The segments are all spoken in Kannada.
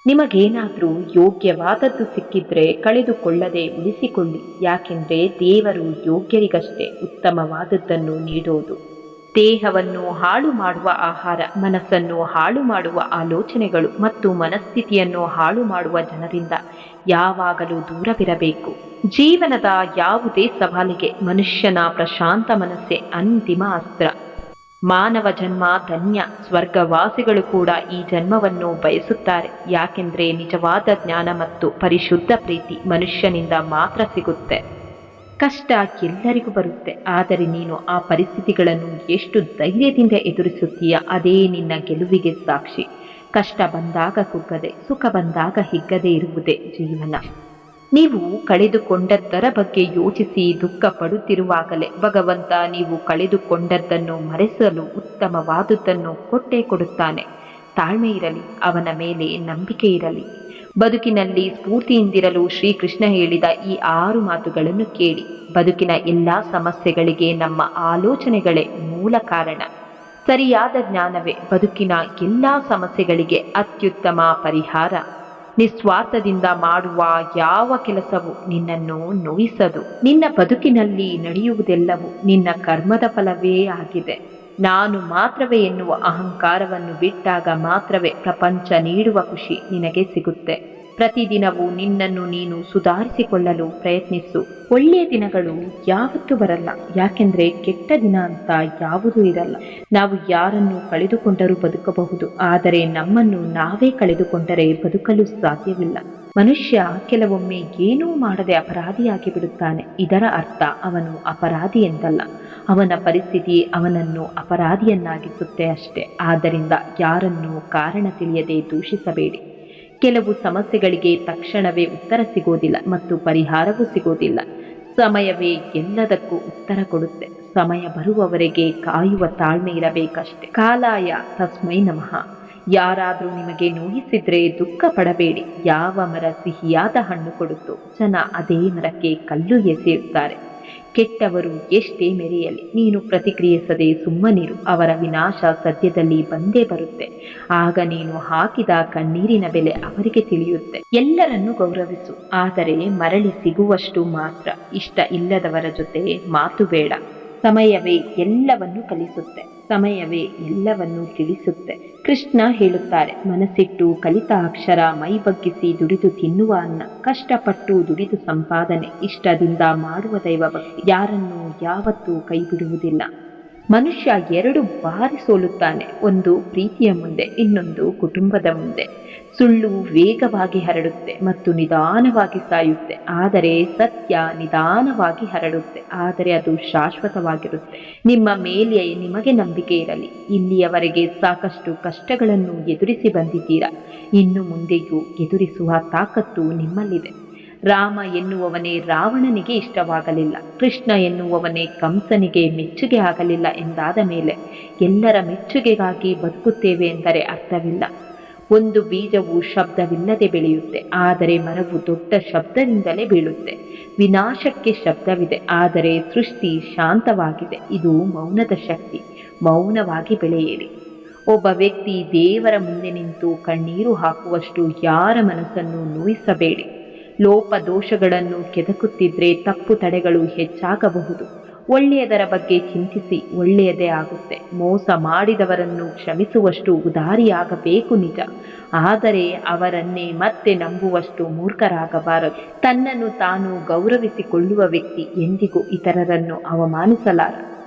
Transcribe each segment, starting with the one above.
ನಿಮಗೇನಾದರೂ ಯೋಗ್ಯವಾದದ್ದು ಸಿಕ್ಕಿದ್ರೆ ಕಳೆದುಕೊಳ್ಳದೆ ಉಳಿಸಿಕೊಳ್ಳಿ. ಯಾಕೆಂದ್ರೆ ದೇವರು ಯೋಗ್ಯರಿಗಷ್ಟೇ ಉತ್ತಮವಾದದ್ದನ್ನು ನೀಡೋದು. ದೇಹವನ್ನು ಹಾಳು ಮಾಡುವ ಆಹಾರ, ಮನಸ್ಸನ್ನು ಹಾಳು ಮಾಡುವ ಆಲೋಚನೆಗಳು ಮತ್ತು ಮನಸ್ಥಿತಿಯನ್ನು ಹಾಳು ಮಾಡುವ ಜನರಿಂದ ಯಾವಾಗಲೂ ದೂರವಿರಬೇಕು. ಜೀವನದ ಯಾವುದೇ ಸವಾಲಿಗೆ ಮನುಷ್ಯನ ಪ್ರಶಾಂತ ಮನಸ್ಸೇ ಅಂತಿಮ ಅಸ್ತ್ರ. ಮಾನವ ಜನ್ಮ ಧನ್ಯ. ಸ್ವರ್ಗವಾಸಿಗಳು ಕೂಡ ಈ ಜನ್ಮವನ್ನು ಬಯಸುತ್ತಾರೆ. ಯಾಕೆಂದ್ರೆ ನಿಜವಾದ ಜ್ಞಾನ ಮತ್ತು ಪರಿಶುದ್ಧ ಪ್ರೀತಿ ಮನುಷ್ಯನಿಂದ ಮಾತ್ರ ಸಿಗುತ್ತೆ. ಕಷ್ಟ ಎಲ್ಲರಿಗೂ ಬರುತ್ತೆ, ಆದರೆ ನೀನು ಆ ಪರಿಸ್ಥಿತಿಗಳನ್ನು ಎಷ್ಟು ಧೈರ್ಯದಿಂದ ಎದುರಿಸುತ್ತೀಯ ಅದೇ ನಿನ್ನ ಗೆಲುವಿಗೆ ಸಾಕ್ಷಿ. ಕಷ್ಟ ಬಂದಾಗ ಕುಗ್ಗದೆ, ಸುಖ ಬಂದಾಗ ಹಿಗ್ಗದೆ ಇರುವುದೇ ಜೀವನ. ನೀವು ಕಳೆದುಕೊಂಡದ್ದರ ಬಗ್ಗೆ ಯೋಚಿಸಿ ದುಃಖ ಪಡುತ್ತಿರುವಾಗಲೇ ಭಗವಂತ ನೀವು ಕಳೆದುಕೊಂಡದ್ದನ್ನು ಮರೆಸಲು ಉತ್ತಮವಾದುದನ್ನು ಕೊಟ್ಟೇ ಕೊಡುತ್ತಾನೆ. ತಾಳ್ಮೆ ಇರಲಿ, ಅವನ ಮೇಲೆ ನಂಬಿಕೆ ಇರಲಿ. ಬದುಕಿನಲ್ಲಿ ಸ್ಫೂರ್ತಿಯಿಂದಿರಲು ಶ್ರೀಕೃಷ್ಣ ಹೇಳಿದ ಈ 6 ಮಾತುಗಳನ್ನು ಕೇಳಿ. ಬದುಕಿನ ಎಲ್ಲ ಸಮಸ್ಯೆಗಳಿಗೆ ನಮ್ಮ ಆಲೋಚನೆಗಳೇ ಮೂಲ ಕಾರಣ. ಸರಿಯಾದ ಜ್ಞಾನವೇ ಬದುಕಿನ ಎಲ್ಲ ಸಮಸ್ಯೆಗಳಿಗೆ ಅತ್ಯುತ್ತಮ ಪರಿಹಾರ. ನಿಸ್ವಾರ್ಥದಿಂದ ಮಾಡುವ ಯಾವ ಕೆಲಸವೂ ನಿನ್ನನ್ನು ನೋಯಿಸದು. ನಿನ್ನ ಬದುಕಿನಲ್ಲಿ ನಡೆಯುವುದೆಲ್ಲವೂ ನಿನ್ನ ಕರ್ಮದ ಫಲವೇ ಆಗಿದೆ. ನಾನು ಮಾತ್ರವೇ ಎನ್ನುವ ಅಹಂಕಾರವನ್ನು ಬಿಟ್ಟಾಗ ಮಾತ್ರವೇ ಪ್ರಪಂಚ ನೀಡುವ ಖುಷಿ ನಿನಗೆ ಸಿಗುತ್ತೆ. ಪ್ರತಿದಿನವೂ ನಿನ್ನನ್ನು ನೀನು ಸುಧಾರಿಸಿಕೊಳ್ಳಲು ಪ್ರಯತ್ನಿಸು. ಒಳ್ಳೆಯ ದಿನಗಳು ಯಾವತ್ತೂ ಬರಲ್ಲ, ಯಾಕೆಂದ್ರೆ ಕೆಟ್ಟ ದಿನ ಅಂತ ಯಾವುದೂ ಇರಲ್ಲ. ನಾವು ಯಾರನ್ನು ಕಳೆದುಕೊಂಡರೂ ಬದುಕಬಹುದು, ಆದರೆ ನಮ್ಮನ್ನು ನಾವೇ ಕಳೆದುಕೊಂಡರೆ ಬದುಕಲು ಸಾಧ್ಯವಿಲ್ಲ. ಮನುಷ್ಯ ಕೆಲವೊಮ್ಮೆ ಏನೂ ಮಾಡದೆ ಅಪರಾಧಿಯಾಗಿ ಬಿಡುತ್ತಾನೆ. ಇದರ ಅರ್ಥ ಅವನು ಅಪರಾಧಿ ಎಂದಲ್ಲ, ಅವನ ಪರಿಸ್ಥಿತಿ ಅವನನ್ನು ಅಪರಾಧಿಯನ್ನಾಗಿಸುತ್ತೆ ಅಷ್ಟೇ. ಆದ್ದರಿಂದ ಯಾರನ್ನೂ ಕಾರಣ ತಿಳಿಯದೆ ದೂಷಿಸಬೇಡಿ. ಕೆಲವು ಸಮಸ್ಯೆಗಳಿಗೆ ತಕ್ಷಣವೇ ಉತ್ತರ ಸಿಗೋದಿಲ್ಲ ಮತ್ತು ಪರಿಹಾರವೂ ಸಿಗೋದಿಲ್ಲ. ಸಮಯವೇ ಎಲ್ಲದಕ್ಕೂ ಉತ್ತರ ಕೊಡುತ್ತೆ. ಸಮಯ ಬರುವವರೆಗೆ ಕಾಯುವ ತಾಳ್ಮೆ ಇರಬೇಕಷ್ಟೆ. ಕಾಲಾಯ ತಸ್ಮೈ ನಮಃ. ಯಾರಾದರೂ ನಿಮಗೆ ನೋಯಿಸಿದ್ರೆ ದುಃಖ ಪಡಬೇಡಿ. ಯಾವ ಮರ ಸಿಹಿಯಾದ ಹಣ್ಣು ಕೊಡುತ್ತೋ ಜನ ಅದೇ ಮರಕ್ಕೆ ಕಲ್ಲು ಎಸೆಯುತ್ತಾರೆ. ಕೆಟ್ಟವರು ಎಷ್ಟೇ ಮೆರೆಯಲಿ, ನೀನು ಪ್ರತಿಕ್ರಿಯಿಸದೆ ಸುಮ್ಮನಿರು. ಅವರ ವಿನಾಶ ಸದ್ಯದಲ್ಲಿ ಬಂದೇ ಬರುತ್ತೆ. ಆಗ ನೀನು ಹಾಕಿದ ಕಣ್ಣೀರಿನ ಬೆಲೆ ಅವರಿಗೆ ತಿಳಿಯುತ್ತೆ. ಎಲ್ಲರನ್ನೂ ಗೌರವಿಸು, ಆದರೆ ಮರಳಿ ಸಿಗುವಷ್ಟು ಮಾತ್ರ. ಇಷ್ಟ ಇಲ್ಲದವರ ಜೊತೆ ಮಾತು ಬೇಡ. ಸಮಯವೇ ಎಲ್ಲವನ್ನು ಕಲಿಸುತ್ತೆ, ಸಮಯವೇ ಎಲ್ಲವನ್ನು ತಿಳಿಸುತ್ತೆ. ಕೃಷ್ಣ ಹೇಳುತ್ತಾರೆ, ಮನಸ್ಸಿಟ್ಟು ಕಲಿತ ಅಕ್ಷರ, ಮೈ ಬಗ್ಗಿಸಿ ದುಡಿದು ತಿನ್ನುವ ಅನ್ನ, ಕಷ್ಟಪಟ್ಟು ದುಡಿದು ಸಂಪಾದನೆ, ಇಷ್ಟದಿಂದ ಮಾಡುವ ದೈವ ಭಕ್ತಿ ಯಾರನ್ನೂ ಯಾವತ್ತೂ ಕೈ ಬಿಡುವುದಿಲ್ಲ. ಮನುಷ್ಯ 2 ಬಾರಿ ಸೋಲುತ್ತಾನೆ, ಒಂದು ಪ್ರೀತಿಯ ಮುಂದೆ, ಇನ್ನೊಂದು ಕುಟುಂಬದ ಮುಂದೆ. ಸುಳ್ಳು ವೇಗವಾಗಿ ಹರಡುತ್ತೆ ಮತ್ತು ನಿಧಾನವಾಗಿ ಸಾಯುತ್ತೆ, ಆದರೆ ಸತ್ಯ ನಿಧಾನವಾಗಿ ಹರಡುತ್ತೆ, ಆದರೆ ಅದು ಶಾಶ್ವತವಾಗಿರುತ್ತೆ. ನಿಮ್ಮ ಮೇಲೆ ನಿಮಗೆ ನಂಬಿಕೆ ಇರಲಿ. ಇಲ್ಲಿಯವರೆಗೆ ಸಾಕಷ್ಟು ಕಷ್ಟಗಳನ್ನು ಎದುರಿಸಿ ಬಂದಿದ್ದೀರಾ, ಇನ್ನು ಮುಂದೆಯೂ ಎದುರಿಸುವ ತಾಕತ್ತು ನಿಮ್ಮಲ್ಲಿದೆ. ರಾಮ ಎನ್ನುವವನೇ ರಾವಣನಿಗೆ ಇಷ್ಟವಾಗಲಿಲ್ಲ, ಕೃಷ್ಣ ಎನ್ನುವವನೇ ಕಂಸನಿಗೆ ಮೆಚ್ಚುಗೆ ಆಗಲಿಲ್ಲ ಎಂದಾದ ಮೇಲೆ ಎಲ್ಲರ ಮೆಚ್ಚುಗೆಗಾಗಿ ಬದುಕುತ್ತೇವೆ ಎಂದರೆ ಅರ್ಥವಿಲ್ಲ. ಒಂದು ಬೀಜವು ಶಬ್ದವಿಲ್ಲದೆ ಬೆಳೆಯುತ್ತೆ, ಆದರೆ ಮರವು ದೊಡ್ಡ ಶಬ್ದದಿಂದಲೇ ಬೀಳುತ್ತೆ. ವಿನಾಶಕ್ಕೆ ಶಬ್ದವಿದೆ, ಆದರೆ ಸೃಷ್ಟಿ ಶಾಂತವಾಗಿದೆ. ಇದು ಮೌನದ ಶಕ್ತಿ. ಮೌನವಾಗಿ ಬೆಳೆಯಿರಿ. ಒಬ್ಬ ವ್ಯಕ್ತಿ ದೇವರ ಮುಂದೆ ನಿಂತು ಕಣ್ಣೀರು ಹಾಕುವಷ್ಟು ಯಾರ ಮನಸ್ಸನ್ನು ನೋಯಿಸಬೇಡಿ. ಲೋಪದೋಷಗಳನ್ನು ಕೆದಕುತ್ತಿದ್ರೆ ತಪ್ಪು ತಡೆಗಳು ಹೆಚ್ಚಾಗಬಹುದು. ಒಳ್ಳೆಯದರ ಬಗ್ಗೆ ಚಿಂತಿಸಿ, ಒಳ್ಳೆಯದೇ ಆಗುತ್ತೆ. ಮೋಸ ಮಾಡಿದವರನ್ನು ಕ್ಷಮಿಸುವಷ್ಟು ಉದಾರಿಯಾಗಬೇಕು ನಿಜ, ಆದರೆ ಅವರನ್ನೇ ಮತ್ತೆ ನಂಬುವಷ್ಟು ಮೂರ್ಖರಾಗಬಾರದು. ತನ್ನನ್ನು ತಾನು ಗೌರವಿಸಿಕೊಳ್ಳುವ ವ್ಯಕ್ತಿ ಎಂದಿಗೂ ಇತರರನ್ನು ಅವಮಾನಿಸಲಾರ.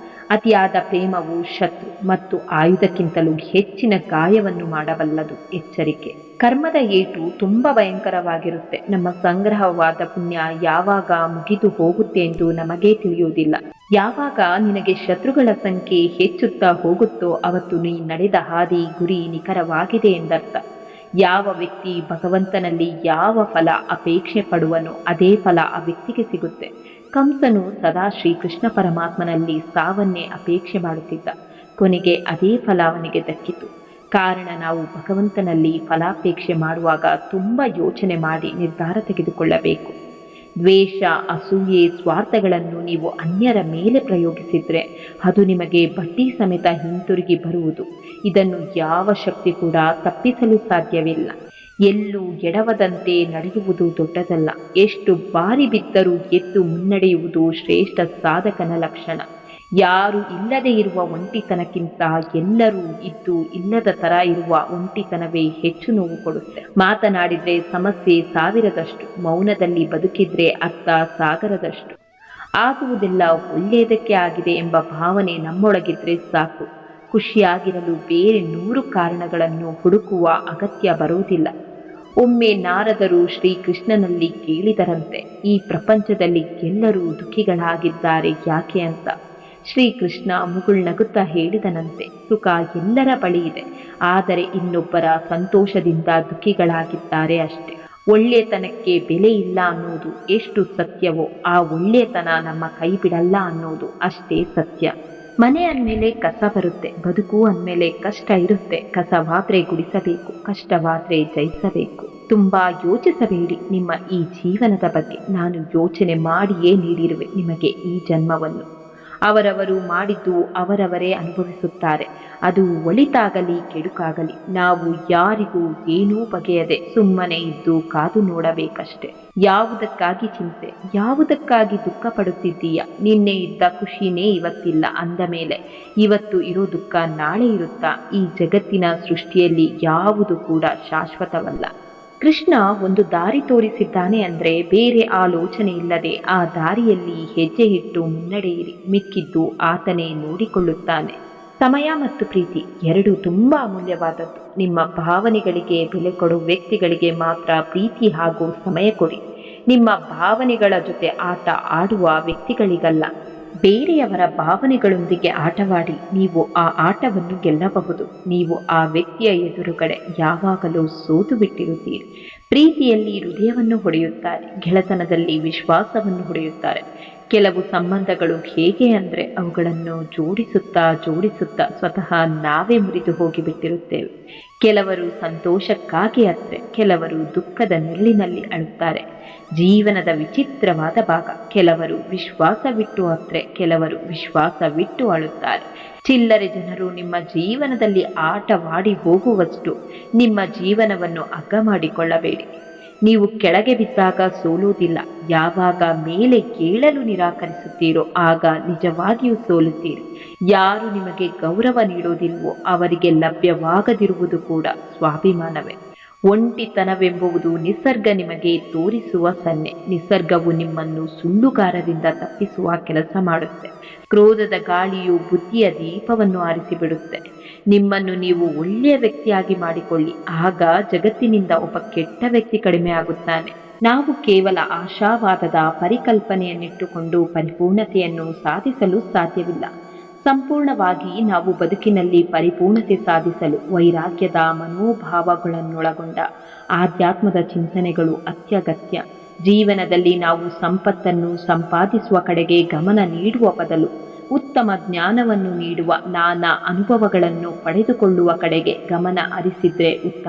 ಅತಿಯಾದ ಪ್ರೇಮವು ಶತ್ರು ಮತ್ತು ಆಯುಧಕ್ಕಿಂತಲೂ ಹೆಚ್ಚಿನ ಗಾಯವನ್ನು ಮಾಡಬಲ್ಲದು. ಎಚ್ಚರಿಕೆ. ಕರ್ಮದ ಏಟು ತುಂಬ ಭಯಂಕರವಾಗಿರುತ್ತೆ. ನಮ್ಮ ಸಂಗ್ರಹವಾದ ಪುಣ್ಯ ಯಾವಾಗ ಮುಗಿದು ಹೋಗುತ್ತೆ ಎಂದು ನಮಗೇ ತಿಳಿಯುವುದಿಲ್ಲ. ಯಾವಾಗ ನಿನಗೆ ಶತ್ರುಗಳ ಸಂಖ್ಯೆ ಹೆಚ್ಚುತ್ತಾ ಹೋಗುತ್ತೋ ಅವತ್ತು ನೀ ನಡೆದ ಹಾದಿ ಗುರಿ ನಿಖರವಾಗಿದೆ ಎಂದರ್ಥ. ಯಾವ ವ್ಯಕ್ತಿ ಭಗವಂತನಲ್ಲಿ ಯಾವ ಫಲ ಅಪೇಕ್ಷೆ ಪಡುವನೋ ಅದೇ ಫಲ ಆ ವ್ಯಕ್ತಿಗೆ ಸಿಗುತ್ತೆ. ಕಂಸನು ಸದಾ ಶ್ರೀಕೃಷ್ಣ ಪರಮಾತ್ಮನಲ್ಲಿ ಸಾವನ್ನೇ ಅಪೇಕ್ಷೆ ಮಾಡುತ್ತಿದ್ದ, ಕೊನೆಗೆ ಅದೇ ಫಲ ಅವನಿಗೆ ದಕ್ಕಿತು. ಕಾರಣ ನಾವು ಭಗವಂತನಲ್ಲಿ ಫಲಾಪೇಕ್ಷೆ ಮಾಡುವಾಗ ತುಂಬ ಯೋಚನೆ ಮಾಡಿ ನಿರ್ಧಾರ ತೆಗೆದುಕೊಳ್ಳಬೇಕು. ದ್ವೇಷ, ಅಸೂಯೆ, ಸ್ವಾರ್ಥಗಳನ್ನು ನೀವು ಅನ್ಯರ ಮೇಲೆ ಪ್ರಯೋಗಿಸಿದರೆ ಅದು ನಿಮಗೆ ಬಡ್ಡಿ ಸಮೇತ ಹಿಂತಿರುಗಿ ಬರುವುದು. ಇದನ್ನು ಯಾವ ಶಕ್ತಿ ಕೂಡ ತಪ್ಪಿಸಲು ಸಾಧ್ಯವಿಲ್ಲ. ಎಲ್ಲೂ ಎಡವದಂತೆ ನಡೆಯುವುದು ದೊಡ್ಡದಲ್ಲ, ಎಷ್ಟು ಬಾರಿ ಬಿದ್ದರೂ ಎದ್ದು ಮುನ್ನಡೆಯುವುದು ಶ್ರೇಷ್ಠ ಸಾಧಕನ ಲಕ್ಷಣ. ಯಾರು ಇಲ್ಲದೆ ಇರುವ ಒಂಟಿತನಕ್ಕಿಂತ ಎಲ್ಲರೂ ಇದ್ದು ಇಲ್ಲದ ತರ ಇರುವ ಒಂಟಿತನವೇ ಹೆಚ್ಚು ನೋವು ಕೊಡುತ್ತೆ. ಮಾತನಾಡಿದ್ರೆ ಸಮಸ್ಯೆ ಸಾವಿರದಷ್ಟು, ಮೌನದಲ್ಲಿ ಬದುಕಿದ್ರೆ ಅರ್ಥ ಸಾಗರದಷ್ಟು. ಆಗುವುದೆಲ್ಲ ಒಳ್ಳೆಯದಕ್ಕೆ ಆಗಿದೆ ಎಂಬ ಭಾವನೆ ನಮ್ಮೊಳಗಿದ್ರೆ ಸಾಕು. ಖುಷಿಯಾಗಿರಲು ಬೇರೆ 100 ಕಾರಣಗಳನ್ನು ಹುಡುಕುವ ಅಗತ್ಯ ಬರುವುದಿಲ್ಲ. ಒಮ್ಮೆ ನಾರದರು ಶ್ರೀಕೃಷ್ಣನಲ್ಲಿ ಕೇಳಿದರಂತೆ, ಈ ಪ್ರಪಂಚದಲ್ಲಿ ಎಲ್ಲರೂ ದುಃಖಿಗಳಾಗಿದ್ದಾರೆ ಯಾಕೆ ಅಂತ. ಶ್ರೀಕೃಷ್ಣ ಮುಗುಳ್ನಗುತ್ತಾ ಹೇಳಿದನಂತೆ, ಸುಖ ಎಲ್ಲರ ಬಳಿ ಇದೆ, ಆದರೆ ಇನ್ನೊಬ್ಬರ ಸಂತೋಷದಿಂದ ದುಃಖಿಗಳಾಗಿದ್ದಾರೆ ಅಷ್ಟೆ. ಒಳ್ಳೆತನಕ್ಕೆ ಬೆಲೆ ಇಲ್ಲ ಅನ್ನೋದು ಎಷ್ಟು ಸತ್ಯವೋ, ಆ ಒಳ್ಳೆತನ ನಮ್ಮ ಕೈ ಬಿಡಲ್ಲ ಅನ್ನೋದು ಅಷ್ಟೇ ಸತ್ಯ. ಮನೆ ಅಂದಮೇಲೆ ಕಸ ಬರುತ್ತೆ, ಬದುಕು ಅಂದಮೇಲೆ ಕಷ್ಟ ಇರುತ್ತೆ. ಕಸವಾದ್ರೆ ಗುಡಿಸಬೇಕು, ಕಷ್ಟವಾದ್ರೆ ಜಯಿಸಬೇಕು. ತುಂಬಾ ಯೋಚಿಸಬೇಡಿ ನಿಮ್ಮ ಈ ಜೀವನದ ಬಗ್ಗೆ. ನಾನು ಯೋಚನೆ ಮಾಡಿಯೇ ನೀಡಿರುವೆ ನಿಮಗೆ ಈ ಜನ್ಮವನ್ನು. ಅವರವರು ಮಾಡಿದ್ದು ಅವರವರೇ ಅನುಭವಿಸುತ್ತಾರೆ. ಅದು ಒಳಿತಾಗಲಿ ಕೆಡುಕಾಗಲಿ. ನಾವು ಯಾರಿಗೂ ಏನೂ ಬಗೆಯದೆ ಸುಮ್ಮನೆ ಇದ್ದು ಕಾದು ನೋಡಬೇಕಷ್ಟೆ. ಯಾವುದಕ್ಕಾಗಿ ಚಿಂತೆ, ಯಾವುದಕ್ಕಾಗಿ ದುಃಖ ಪಡುತ್ತಿದ್ದೀಯಾ? ನಿನ್ನೆ ಇದ್ದ ಖುಷಿನೇ ಇವತ್ತಿಲ್ಲ ಅಂದ ಮೇಲೆ ಇವತ್ತು ಇರೋ ದುಃಖ ನಾಳೆ ಇರುತ್ತಾ? ಈ ಜಗತ್ತಿನ ಸೃಷ್ಟಿಯಲ್ಲಿ ಯಾವುದು ಕೂಡ ಶಾಶ್ವತವಲ್ಲ. ಕೃಷ್ಣ ಒಂದು ದಾರಿ ತೋರಿಸಿದ್ದಾನೆ ಅಂದರೆ ಬೇರೆ ಆಲೋಚನೆ ಇಲ್ಲದೆ ಆ ದಾರಿಯಲ್ಲಿ ಹೆಜ್ಜೆ ಇಟ್ಟು ಮುನ್ನಡೆಯಿರಿ. ಮಿಕ್ಕಿದ್ದು ಆತನೇ ನೋಡಿಕೊಳ್ಳುತ್ತಾನೆ. ಸಮಯ ಮತ್ತು ಪ್ರೀತಿ ಎರಡೂ ತುಂಬಾ ಅಮೂಲ್ಯವಾದದ್ದು. ನಿಮ್ಮ ಭಾವನೆಗಳಿಗೆ ಬೆಲೆ ಕೊಡುವ ವ್ಯಕ್ತಿಗಳಿಗೆ ಮಾತ್ರ ಪ್ರೀತಿ ಹಾಗೂ ಸಮಯ ಕೊಡಿ. ನಿಮ್ಮ ಭಾವನೆಗಳ ಜೊತೆ ಆಟ ಆಡುವ ವ್ಯಕ್ತಿಗಳಿಗಲ್ಲ. ಬೇರೆಯವರ ಭಾವನೆಗಳೊಂದಿಗೆ ಆಟವಾಡಿ ನೀವು ಆ ಆಟವನ್ನು ಗೆಲ್ಲಬಹುದು. ನೀವು ಆ ವ್ಯಕ್ತಿಯ ಎದುರುಗಡೆ ಯಾವಾಗಲೂ ಸೋತು ಬಿಟ್ಟಿರುತ್ತೀರಿ. ಪ್ರೀತಿಯಲ್ಲಿ ಹೃದಯವನ್ನು ಹೊಡೆಯುತ್ತಾರೆ, ಗೆಳೆತನದಲ್ಲಿ ವಿಶ್ವಾಸವನ್ನು ಹೊಡೆಯುತ್ತಾರೆ. ಕೆಲವು ಸಂಬಂಧಗಳು ಹೇಗೆ ಅಂದರೆ ಅವುಗಳನ್ನು ಜೋಡಿಸುತ್ತಾ ಸ್ವತಃ ನಾವೇ ಮುರಿದು ಹೋಗಿಬಿಟ್ಟಿರುತ್ತೇವೆ. ಕೆಲವರು ಸಂತೋಷಕ್ಕಾಗಿ ಅತ್ರೆ, ಕೆಲವರು ದುಃಖದ ನೆರಳಿನಲ್ಲಿ ಅಳುತ್ತಾರೆ. ಜೀವನದ ವಿಚಿತ್ರವಾದ ಭಾಗ. ಕೆಲವರು ವಿಶ್ವಾಸವಿಟ್ಟು ಅತ್ರೆ, ಕೆಲವರು ವಿಶ್ವಾಸವಿಟ್ಟು ಅಳುತ್ತಾರೆ. ಚಿಲ್ಲರೆ ಜನರು ನಿಮ್ಮ ಜೀವನದಲ್ಲಿ ಆಟವಾಡಿ ಹೋಗುವಷ್ಟು ನಿಮ್ಮ ಜೀವನವನ್ನು ಅಗ್ಗ ಮಾಡಿಕೊಳ್ಳಬೇಡಿ. ನೀವು ಕೆಳಗೆ ಬಿದ್ದಾಗ ಸೋಲುವುದಿಲ್ಲ. ಯಾವಾಗ ಮೇಲೆ ಏಳಲು ನಿರಾಕರಿಸುತ್ತೀರೋ ಆಗ ನಿಜವಾಗಿಯೂ ಸೋಲುತ್ತೀರಿ. ಯಾರು ನಿಮಗೆ ಗೌರವ ನೀಡೋದಿಲ್ವೋ ಅವರಿಗೆ ಲಭ್ಯವಾಗದಿರುವುದು ಕೂಡ ಸ್ವಾಭಿಮಾನವೇ. ಒಂಟಿತನವೆಂಬುವುದು ನಿಸರ್ಗ ನಿಮಗೆ ತೋರಿಸುವ ಸನ್ನೆ. ನಿಸರ್ಗವು ನಿಮ್ಮನ್ನು ಸುಳ್ಳುಗಾರರಿಂದ ತಪ್ಪಿಸುವ ಕೆಲಸ ಮಾಡುತ್ತೆ. ಕ್ರೋಧದ ಗಾಳಿಯು ಬುದ್ಧಿಯ ದೀಪವನ್ನು ಆರಿಸಿಬಿಡುತ್ತೆ. ನಿಮ್ಮನ್ನು ನೀವು ಒಳ್ಳೆಯ ವ್ಯಕ್ತಿಯಾಗಿ ಮಾಡಿಕೊಳ್ಳಿ, ಆಗ ಜಗತ್ತಿನಿಂದ ಒಬ್ಬ ಕೆಟ್ಟ ವ್ಯಕ್ತಿ ಕಡಿಮೆ ಆಗುತ್ತಾನೆ. ನಾವು ಕೇವಲ ಆಶಾವಾದದ ಪರಿಕಲ್ಪನೆಯನ್ನಿಟ್ಟುಕೊಂಡು ಪರಿಪೂರ್ಣತೆಯನ್ನು ಸಾಧಿಸಲು ಸಾಧ್ಯವಿಲ್ಲ. ಸಂಪೂರ್ಣವಾಗಿ ನಾವು ಬದುಕಿನಲ್ಲಿ ಪರಿಪೂರ್ಣತೆ ಸಾಧಿಸಲು ವೈರಾಗ್ಯದ ಮನೋಭಾವಗಳನ್ನೊಳಗೊಂಡ ಆಧ್ಯಾತ್ಮದ ಚಿಂತನೆಗಳು ಅತ್ಯಗತ್ಯ. ಜೀವನದಲ್ಲಿ ನಾವು ಸಂಪತ್ತನ್ನು ಸಂಪಾದಿಸುವ ಕಡೆಗೆ ಗಮನ ನೀಡುವ ಬದಲು ಉತ್ತಮ ಜ್ಞಾನವನ್ನು ನೀಡುವ ನಾನಾ ಅನುಭವಗಳನ್ನು ಪಡೆದುಕೊಳ್ಳುವ ಕಡೆಗೆ ಗಮನ ಹರಿಸಿದ್ರೆ ಉತ್ತಮ.